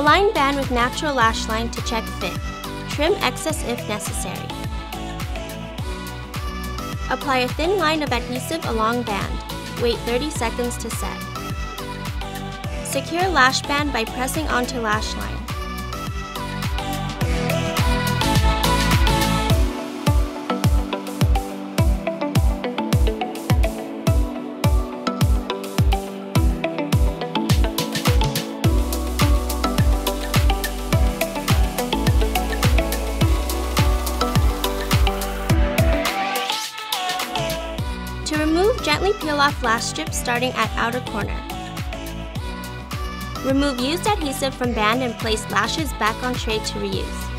Align band with natural lash line to check fit. Trim excess if necessary. Apply a thin line of adhesive along band. Wait 30 seconds to set. Secure lash band by pressing onto lash line. To remove, gently peel off lash strips starting at outer corner. Remove used adhesive from band and place lashes back on tray to reuse.